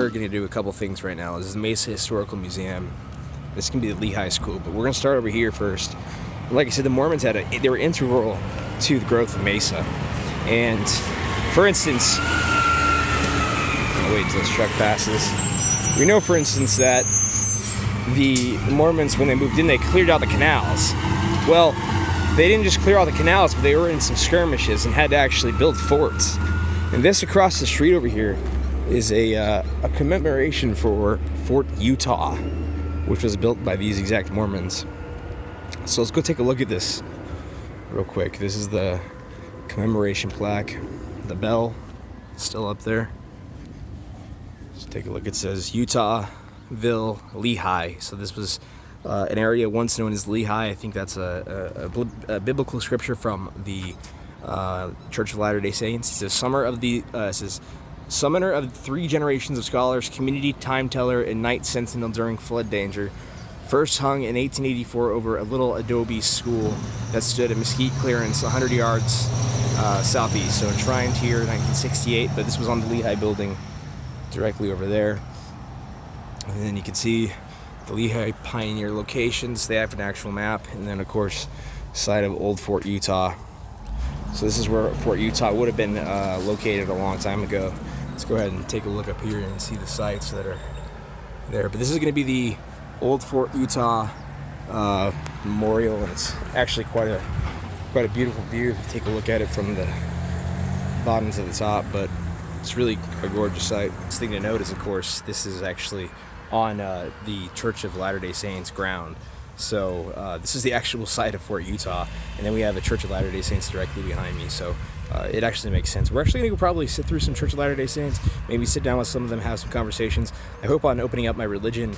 are going to do a couple things right now. This is the Mesa Historical Museum. This can be the Lehi School, but we're going to start over here first. Like I said, the Mormons they were integral to the growth of Mesa. And for instance, wait until this truck passes. We know, for instance, that the Mormons, when they moved in, they cleared out the canals. Well, they didn't just clear out the canals, but they were in some skirmishes and had to actually build forts. And this across the street over here is a commemoration for Fort Utah, which was built by these exact Mormons. So let's go take a look at this real quick. This is the commemoration plaque. The bell is still up there. Let's take a look. It says Utahville, Lehi. So this was an area once known as Lehi. I think that's a biblical scripture from the Church of Latter-day Saints. It says summoner of 3 generations of scholars, community time teller, and night sentinel during flood danger. First hung in 1884 over a little adobe school that stood at Mesquite Clearance, 100 yards southeast. So enshrined here in 1968, but this was on the Lehi building directly over there. And then you can see the Lehi Pioneer locations. They have an actual map. And then, of course, site of Old Fort Utah. So this is where Fort Utah would have been located a long time ago. Let's go ahead and take a look up here and see the sites that are there. But this is going to be the Old Fort Utah Memorial, and it's actually quite a beautiful view if you take a look at it from the bottom to the top. But it's really a gorgeous site. The thing to note is, of course, this is actually on the Church of Latter-day Saints ground. So this is the actual site of Fort Utah, and then we have the Church of Latter-day Saints directly behind me. So it actually makes sense. We're actually going to probably sit through some Church of Latter-day Saints, maybe sit down with some of them, have some conversations. I hope on opening up my religion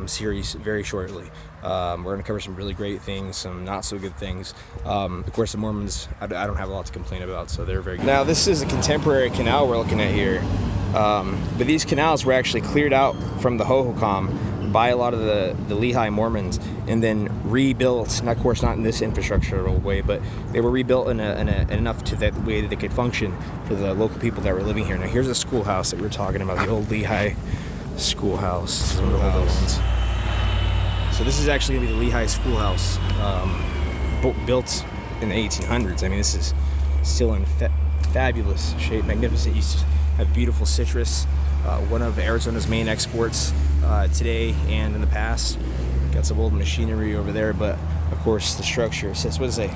series very shortly. We're going to cover some really great things, some not so good things. Of course, the Mormons, I don't have a lot to complain about, so they're very good. Now, this is a contemporary canal we're looking at here. But these canals were actually cleared out from the Hohokam by a lot of the Lehi Mormons and then rebuilt, and of course not in this infrastructural way, but they were rebuilt in enough to that way that they could function for the local people that were living here. Now here's a schoolhouse that we were talking about, the old Lehi Schoolhouse. This is one of the older ones. So this is actually going to be the Lehi Schoolhouse, built in the 1800s. I mean, this is still in fabulous shape, magnificent. You have beautiful citrus, one of Arizona's main exports today and in the past. Got some old machinery over there, but of course the structure says, what is it?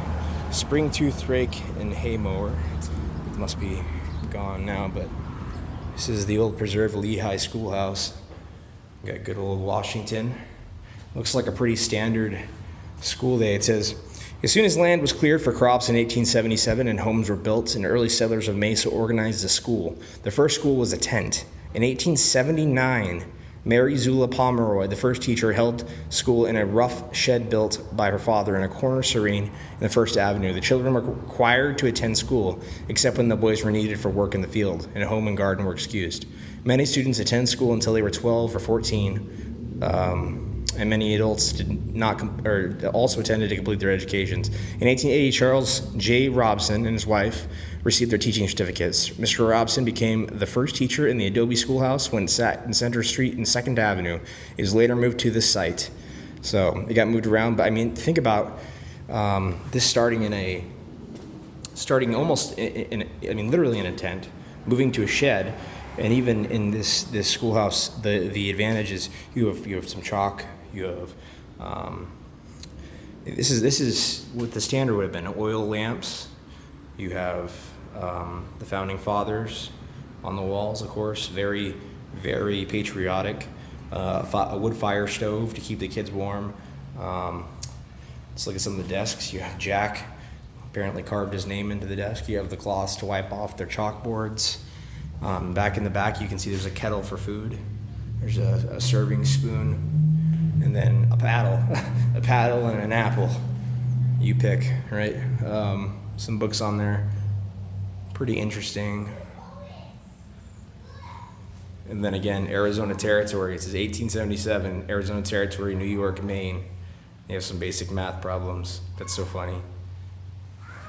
Spring tooth rake and hay mower. It must be gone now, but this is the old preserved Lehi Schoolhouse. Got good old Washington. Looks like a pretty standard school day. It says, as soon as land was cleared for crops in 1877 and homes were built, and early settlers of Mesa organized a school. The first school was a tent. In 1879, Mary Zula Pomeroy, the first teacher, held school in a rough shed built by her father in a corner serene in the First Avenue. The children were required to attend school, except when the boys were needed for work in the field, and home and garden were excused. Many students attend school until they were 12 or 14, and many adults did not also attended to complete their educations. In 1880, Charles J. Robson and his wife received their teaching certificates. Mr. Robson became the first teacher in the adobe schoolhouse when it sat in Center Street and 2nd Avenue. It was later moved to this site. So it got moved around, but I mean, think about this starting literally in a tent, moving to a shed, and even in this schoolhouse, the advantage is you have some chalk. You have this is what the standard would have been: oil lamps. You have the founding fathers on the walls, of course, very, very patriotic. A wood fire stove to keep the kids warm. Let's look at some of the desks. You have Jack, apparently carved his name into the desk. You have the cloths to wipe off their chalkboards. Back in the back, you can see there's a kettle for food. There's a serving spoon, and then a paddle, a paddle and an apple. You pick, right? Some books on there, pretty interesting. And then again, Arizona Territory. It says 1877, Arizona Territory, New York, Maine. You have some basic math problems. That's so funny.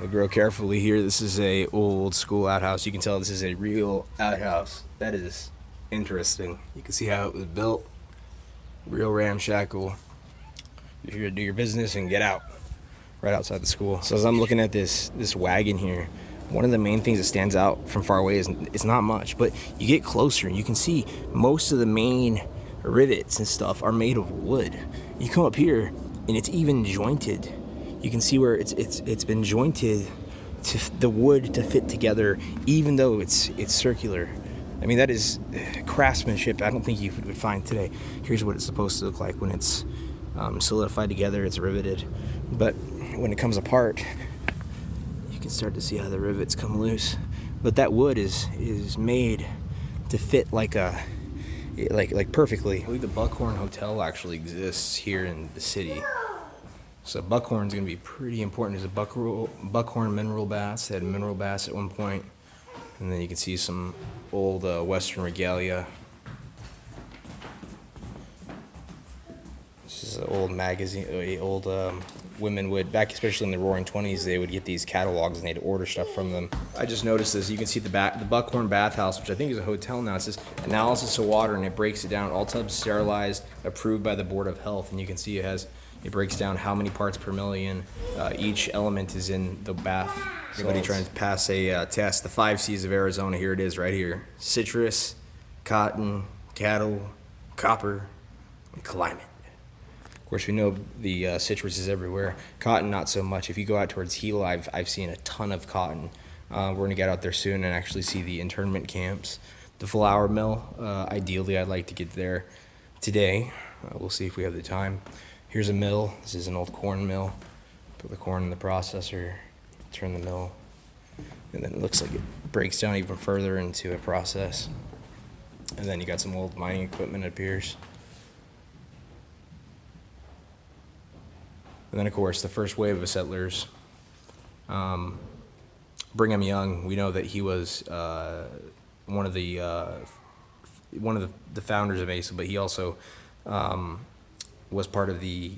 We grow carefully here. This is a old school outhouse. You can tell this is a real outhouse. That is interesting. You can see how it was built. Real ramshackle. If you're gonna do your business and get out. Right outside the school. So as I'm looking at this wagon here, one of the main things that stands out from far away is it's not much, but you get closer and you can see most of the main rivets and stuff are made of wood. You come up here and it's even jointed. You can see where it's been jointed to the wood to fit together, even though it's circular. I mean, that is craftsmanship I don't think you would find today. Here's what it's supposed to look like when it's solidified together. It's riveted, but when it comes apart, you can start to see how the rivets come loose. But that wood is made to fit like perfectly. I believe the Buckhorn Hotel actually exists here in the city. So Buckhorn's gonna be pretty important. There's a Buckhorn mineral baths. They had mineral baths at one point. And then you can see some old Western regalia. This is an old magazine, old women would, back especially in the Roaring 20s, they would get these catalogs and they'd order stuff from them. I just noticed this. You can see the Buckhorn Bathhouse, which I think is a hotel now. It says analysis of water, and it breaks it down. All tubs sterilized, approved by the Board of Health. And you can see it breaks down how many parts per million each element is in the bath. Somebody trying to pass a test. The 5 C's of Arizona. Here it is right here. Citrus, cotton, cattle, copper, and climate. Of course, we know the citrus is everywhere. Cotton, not so much. If you go out towards Gila, I've seen a ton of cotton. We're going to get out there soon and actually see the internment camps. The flour mill, ideally, I'd like to get there today. We'll see if we have the time. Here's a mill. This is an old corn mill. Put the corn in the processor, turn the mill, and then it looks like it breaks down even further into a process. And then you got some old mining equipment, it appears. And then, of course, the first wave of settlers, Brigham Young. We know that he was one of the founders of Mesa, but he also was part of the.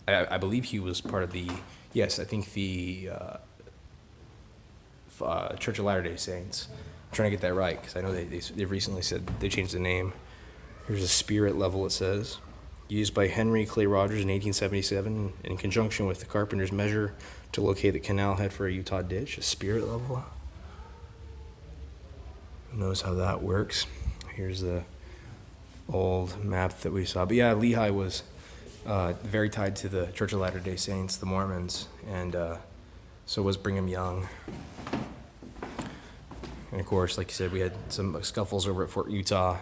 I believe he was part of the. Yes, I think the Church of Latter-day Saints. I'm trying to get that right because I know they recently said they changed the name. Here's a spirit level. It says. Used by Henry Clay Rogers in 1877 in conjunction with the carpenter's measure to locate the canal head for a Utah ditch, a spirit level. Who knows how that works? Here's the old map that we saw. But yeah, Lehi was very tied to the Church of Latter-day Saints, the Mormons, and so was Brigham Young. And of course, like you said, we had some scuffles over at Fort Utah.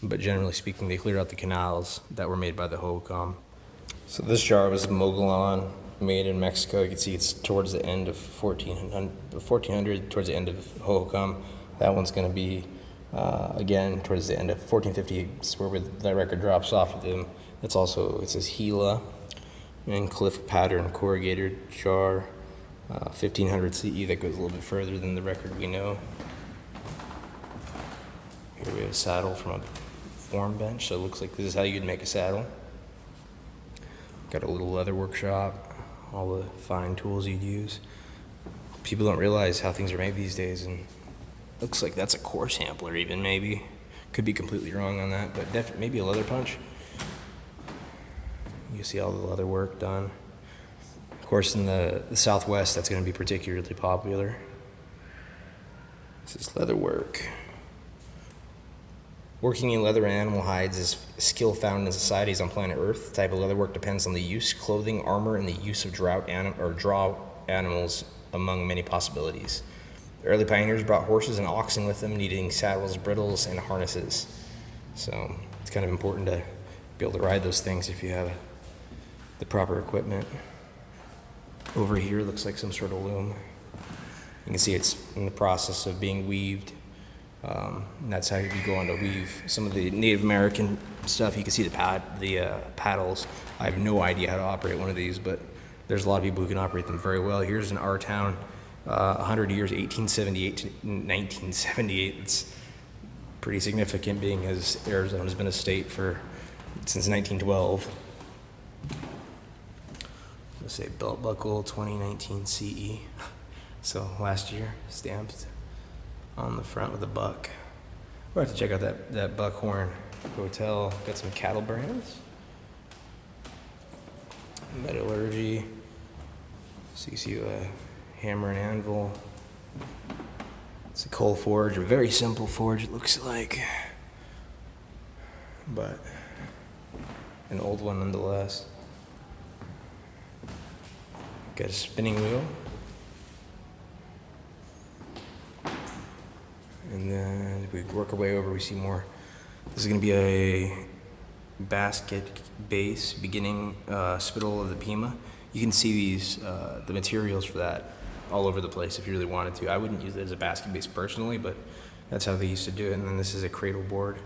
But generally speaking, they cleared out the canals that were made by the Hohokam. So this jar was Mogollon, made in Mexico. You can see it's towards the end of 1400, towards the end of Hohokam. That one's going to be, again, towards the end of 1450. It's where that record drops off of them. It's also, it says Gila, and cliff pattern corrugated jar, 1500 CE. That goes a little bit further than the record we know. Here we have a saddle from a form bench, so it looks like this is how you'd make a saddle. Got a little leather workshop, all the fine tools you'd use. People don't realize how things are made these days, and looks like that's a core sampler even, maybe. Could be completely wrong on that, but definitely maybe a leather punch. You see all the leather work done. Of course, in the Southwest, that's going to be particularly popular. This is leather work. Working in leather and animal hides is a skill found in societies on planet Earth. The type of leather work depends on the use, clothing, armor, and the use of draw animals, among many possibilities. The early pioneers brought horses and oxen with them, needing saddles, brittles, and harnesses. So it's kind of important to be able to ride those things if you have the proper equipment. Over here looks like some sort of loom. You can see it's in the process of being weaved. And that's how you go on to weave some of the Native American stuff. You can see the paddles. I have no idea how to operate one of these, but there's a lot of people who can operate them very well. Here's in our town, 100 years, 1878 to 1978. It's pretty significant, being as Arizona's been a state since 1912. Let's say belt buckle 2019 CE. So last year, stamped on the front with a buck. We'll have to check out that Buckhorn Hotel. Got some cattle brands. Metallurgy. So you see a hammer and anvil. It's a coal forge, a very simple forge it looks like. But an old one nonetheless. Got a spinning wheel. And then if we work our way over, we see more. This is going to be a basket base beginning spittle of the Pima. You can see these, the materials for that all over the place if you really wanted to. I wouldn't use it as a basket base personally, but that's how they used to do it. And then this is a cradle board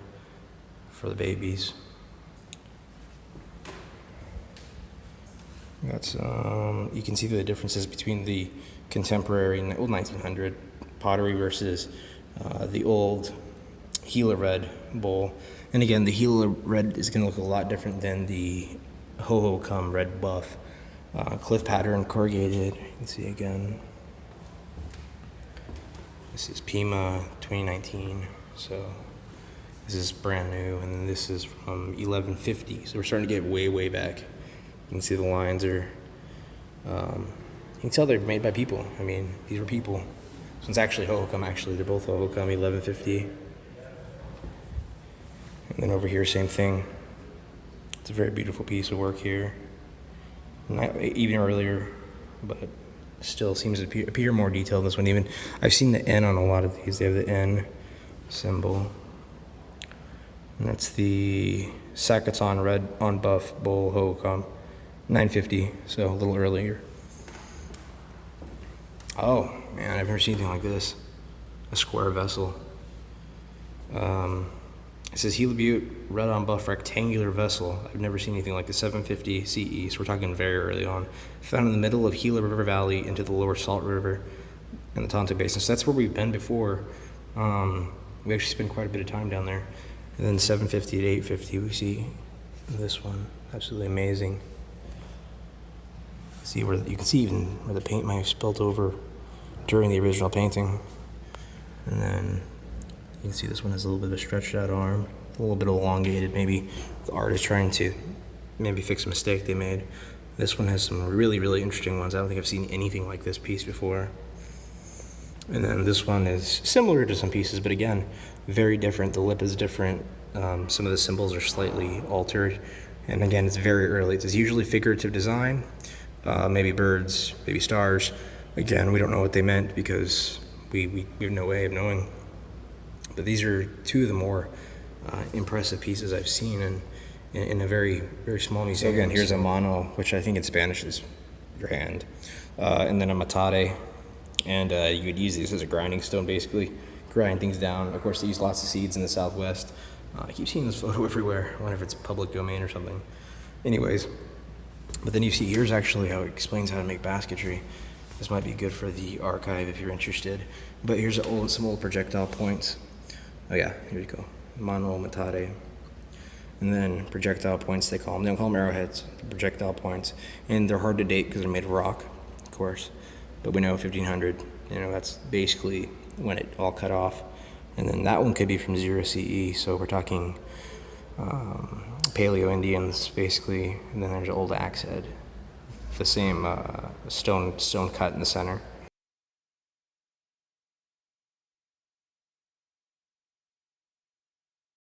for the babies. That's you can see the differences between the contemporary old 1900 pottery versus the old Gila red bowl. And again, the Gila red is going to look a lot different than the Hohokam red buff. Cliff pattern corrugated. You can see again. This is Pima 2019. So this is brand new, and then this is from 1150. So we're starting to get way back. You can see the lines are. You can tell they're made by people. I mean, these were people. This one's actually Hohokam. Actually, they're both Hohokam 1150. And then over here, same thing. It's a very beautiful piece of work here. Not even earlier, but still seems to appear more detailed in this one. Even I've seen the N on a lot of these. They have the N symbol. And that's the Sakaton red on buff bowl Hohokam 950, so a little earlier. Oh man, I've never seen anything like this. A square vessel. It says Gila Butte red on buff rectangular vessel. I've never seen anything like the 750 CE, so we're talking very early on. Found in the middle of Gila River Valley into the lower Salt River and the Tonto Basin. So that's where we've been before. We actually spent quite a bit of time down there. And then 750 to 850, we see this one. Absolutely amazing. See where you can see even where the paint might have spilled over during the original painting. And then you can see this one has a little bit of a stretched out arm, a little bit elongated. Maybe the artist trying to maybe fix a mistake they made. This one has some really interesting ones. I don't think I've seen anything like this piece before. And then this one is similar to some pieces, but again, very different. The lip is different. Some of the symbols are slightly altered. And again, it's very early. It's usually figurative design, maybe birds, maybe stars. Again, we don't know what they meant because we have no way of knowing. But these are two of the more impressive pieces I've seen in a very small museum. So again, here's a mano, which I think in Spanish is your hand, and then a matate. And you would use this as a grinding stone, basically, grind things down. Of course, they use lots of seeds in the Southwest. I keep seeing this photo everywhere. I wonder if it's public domain or something. Anyways, but then you see here's actually how it explains how to make basketry. This might be good for the archive if you're interested. But here's some old projectile points. Oh yeah, here you go. Mano matate. And then projectile points, they call them. They don't call them arrowheads, projectile points. And they're hard to date because they're made of rock, of course. But we know 1500, that's basically when it all cut off. And then that one could be from 0 CE, so we're talking Paleo-Indians, basically. And then there's an old axe head, the same stone cut in the center.